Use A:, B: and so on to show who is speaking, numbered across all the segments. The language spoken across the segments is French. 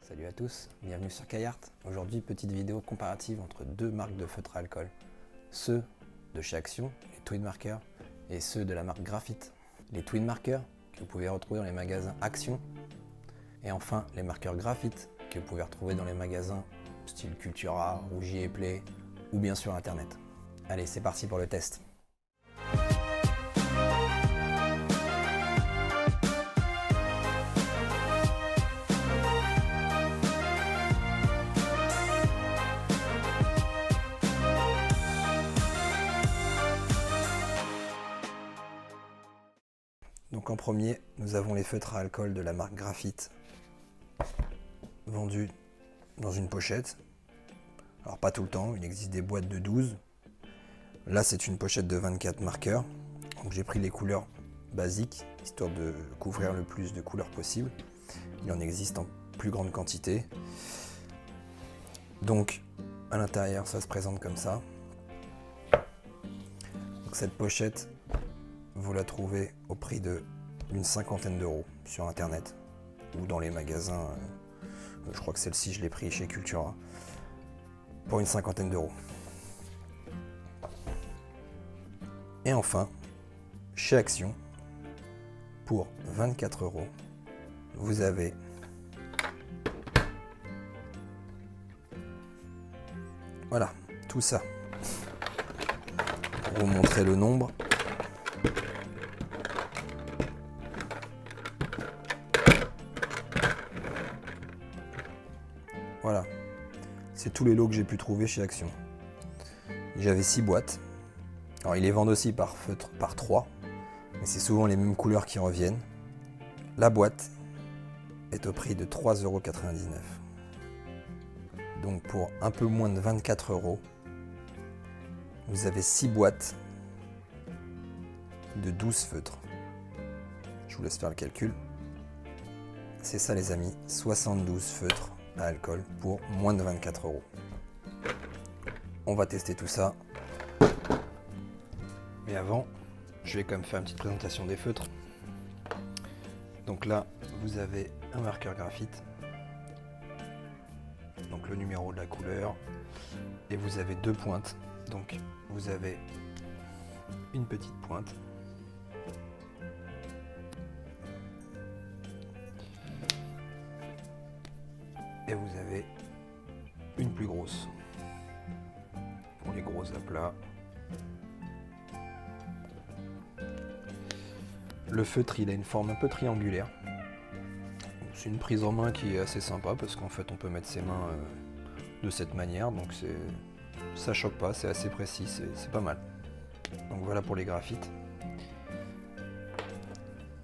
A: Salut à tous, bienvenue sur Kayart. Aujourd'hui, petite vidéo comparative entre deux marques de feutres à alcool. Ceux de chez Action, les Twin Marker, et ceux de la marque Graphite. Les Twin Marker, que vous pouvez retrouver dans les magasins Action. Et enfin, les marqueurs Graphite, que vous pouvez retrouver dans les magasins style Cultura, Rougier et Play, ou bien sur Internet. Allez, c'est parti pour le test. Donc en premier, nous avons les feutres à alcool de la marque Graphite, vendus dans une pochette. Alors pas tout le temps, il existe des boîtes de 12. Là c'est une pochette de 24 marqueurs. Donc j'ai pris les couleurs basiques, histoire de couvrir le plus de couleurs possible. Il en existe en plus grande quantité. Donc à l'intérieur ça se présente comme ça. Donc, cette pochette, vous la trouvez au prix d'une cinquantaine d'euros sur internet ou dans les magasins. Je crois que celle-ci je l'ai pris chez Cultura pour une cinquantaine d'euros. Et enfin, chez Action, pour 24 euros, vous avez voilà, tout ça. Pour vous montrer le nombre. Voilà, c'est tous les lots que j'ai pu trouver chez Action. J'avais 6 boîtes. Alors ils les vendent aussi par feutre, par 3, mais c'est souvent les mêmes couleurs qui reviennent. La boîte est au prix de 3,99 €. Donc pour un peu moins de 24 €, vous avez 6 boîtes de 12 feutres. Je vous laisse faire le calcul. C'est ça les amis, 72 feutres à alcool pour moins de 24 €. On va tester tout ça. Mais avant, je vais quand même faire une petite présentation des feutres. Donc là, vous avez un marqueur graphite. Donc le numéro de la couleur. Et vous avez 2 pointes. Donc vous avez une petite pointe. Et vous avez une plus grosse pour les gros aplats. Le feutre il a une forme un peu triangulaire. C'est une prise en main qui est assez sympa parce qu'en fait on peut mettre ses mains de cette manière, donc ça choque pas, c'est assez précis, c'est pas mal. Donc voilà pour les graphites.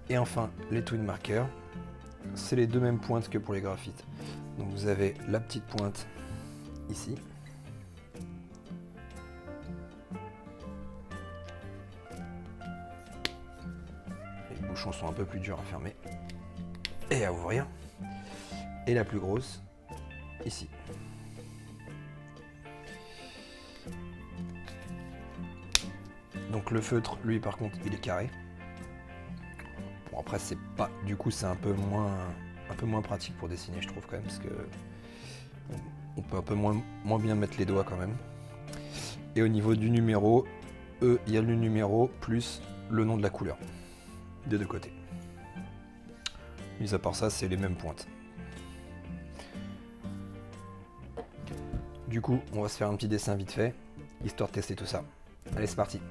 A: Et enfin les Twin Marker, c'est les deux mêmes pointes que pour les graphites. Donc vous avez la petite pointe ici. Les bouchons sont un peu plus durs à fermer et à ouvrir. Et la plus grosse ici. Donc le feutre, lui par contre, il est carré. Bon après c'est pas, du coup c'est un peu moins pratique pour dessiner je trouve quand même, parce que on peut un peu moins bien mettre les doigts quand même. Et au niveau du numéro, il y a le numéro plus le nom de la couleur des deux côtés. Mis à part ça, c'est les mêmes pointes. Du coup, on va se faire un petit dessin vite fait, histoire de tester tout ça. Allez, c'est parti.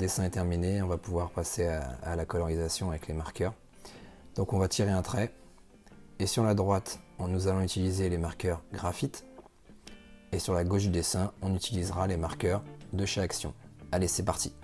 A: dessin est terminé, on va pouvoir passer à la colorisation avec les marqueurs. Donc on va tirer un trait, et sur la droite, nous allons utiliser les marqueurs graphite, et sur la gauche du dessin, on utilisera les marqueurs de chez Action. Allez, c'est parti!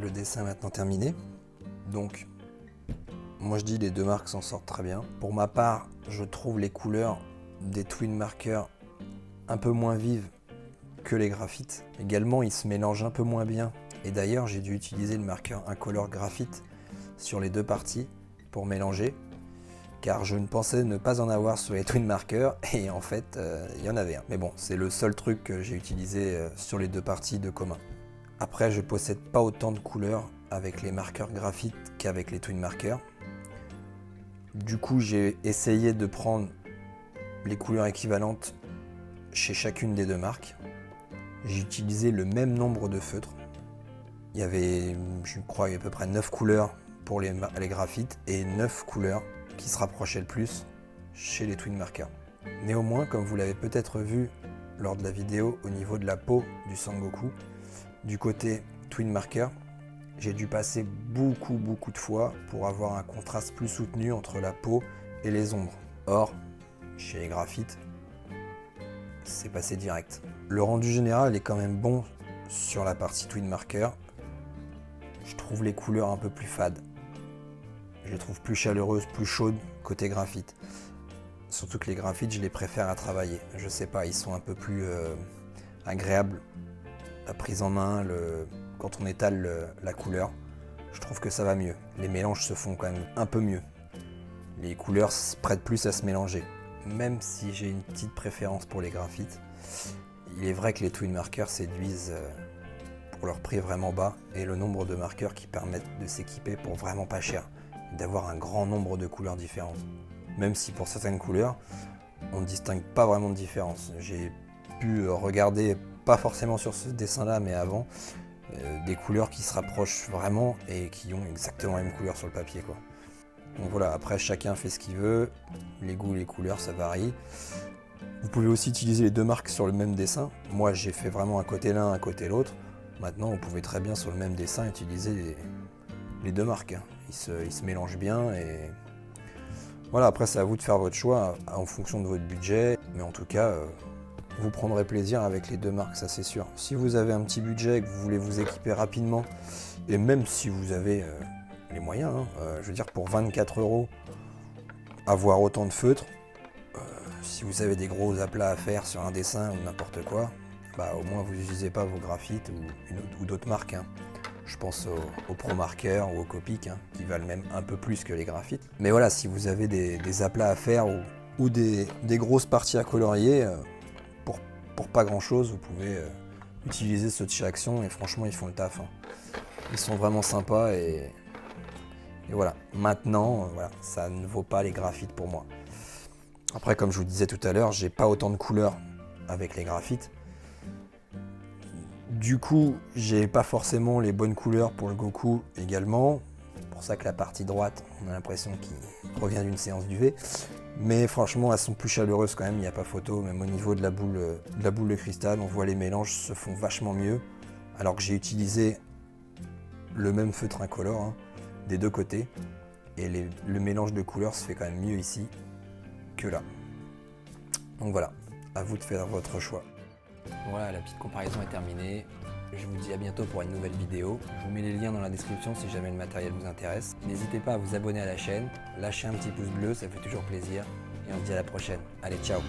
A: Le dessin est maintenant terminé. Donc, moi je dis les deux marques s'en sortent très bien. Pour ma part, je trouve les couleurs des twin markers un peu moins vives que les graphites. Également, ils se mélangent un peu moins bien. Et d'ailleurs, j'ai dû utiliser le marqueur incolore graphite sur les deux parties pour mélanger, car je ne pensais ne pas en avoir sur les twin markers, et en fait, il y en avait un. Mais bon, c'est le seul truc que j'ai utilisé sur les deux parties de commun. Après, je possède pas autant de couleurs avec les marqueurs graphite qu'avec les twin markers. Du coup, j'ai essayé de prendre les couleurs équivalentes chez chacune des deux marques. J'ai utilisé le même nombre de feutres. Il y avait, je crois, à peu près 9 couleurs pour les graphites et 9 couleurs qui se rapprochaient le plus chez les twin markers. Néanmoins, comme vous l'avez peut-être vu lors de la vidéo au niveau de la peau du Sangoku, du côté twin marker, j'ai dû passer beaucoup de fois pour avoir un contraste plus soutenu entre la peau et les ombres. Or, chez les graphites, c'est passé direct. Le rendu général est quand même bon sur la partie Twin Marker. Je trouve les couleurs un peu plus fades. Je les trouve plus chaleureuses, plus chaudes côté graphite. Surtout que les graphites, je les préfère à travailler. Je sais pas, ils sont un peu plus agréables. La prise en main, quand on étale la couleur, je trouve que ça va mieux. Les mélanges se font quand même un peu mieux. Les couleurs se prêtent plus à se mélanger. Même si j'ai une petite préférence pour les graphites, il est vrai que les Twin Markers séduisent pour leur prix vraiment bas et le nombre de marqueurs qui permettent de s'équiper pour vraiment pas cher, d'avoir un grand nombre de couleurs différentes. Même si pour certaines couleurs, on ne distingue pas vraiment de différence. J'ai pu regarder, pas forcément sur ce dessin-là, mais avant, des couleurs qui se rapprochent vraiment et qui ont exactement la même couleur sur le papier, quoi. Donc voilà, après chacun fait ce qu'il veut, les goûts, les couleurs, ça varie. Vous pouvez aussi utiliser les deux marques sur le même dessin. Moi j'ai fait vraiment un côté l'un, un côté l'autre. Maintenant vous pouvez très bien sur le même dessin utiliser les deux marques. Ils se mélangent bien et voilà, après c'est à vous de faire votre choix en fonction de votre budget. Mais en tout cas, vous prendrez plaisir avec les deux marques, ça c'est sûr. Si vous avez un petit budget et que vous voulez vous équiper rapidement, et même si vous avez les moyens, je veux dire pour 24 € avoir autant de feutres, si vous avez des gros aplats à faire sur un dessin ou n'importe quoi, bah au moins vous n'utilisez pas vos graphites ou d'autres marques. Je pense aux Pro Marker ou aux Copic, qui valent même un peu plus que les graphites. Mais voilà, si vous avez des aplats à faire ou des grosses parties à colorier, pour pas grand chose, vous pouvez utiliser ceux de chez Action et franchement ils font le taf. Ils sont vraiment sympas et voilà. Maintenant, voilà, ça ne vaut pas les graphites pour moi. Après, comme je vous disais tout à l'heure, j'ai pas autant de couleurs avec les graphites. Du coup, j'ai pas forcément les bonnes couleurs pour le Goku également. C'est pour ça que la partie droite, on a l'impression qu'il revient d'une séance d'UV. Mais franchement, elles sont plus chaleureuses quand même, il n'y a pas photo. Même au niveau de la boule de cristal, on voit les mélanges se font vachement mieux. Alors que j'ai utilisé le même feutre incolore des deux côtés. Et le mélange de couleurs se fait quand même mieux ici que là. Donc voilà, à vous de faire votre choix. Voilà, la petite comparaison est terminée. Je vous dis à bientôt pour une nouvelle vidéo. Je vous mets les liens dans la description si jamais le matériel vous intéresse. N'hésitez pas à vous abonner à la chaîne, lâcher un petit pouce bleu, ça fait toujours plaisir. Et on se dit à la prochaine. Allez, ciao!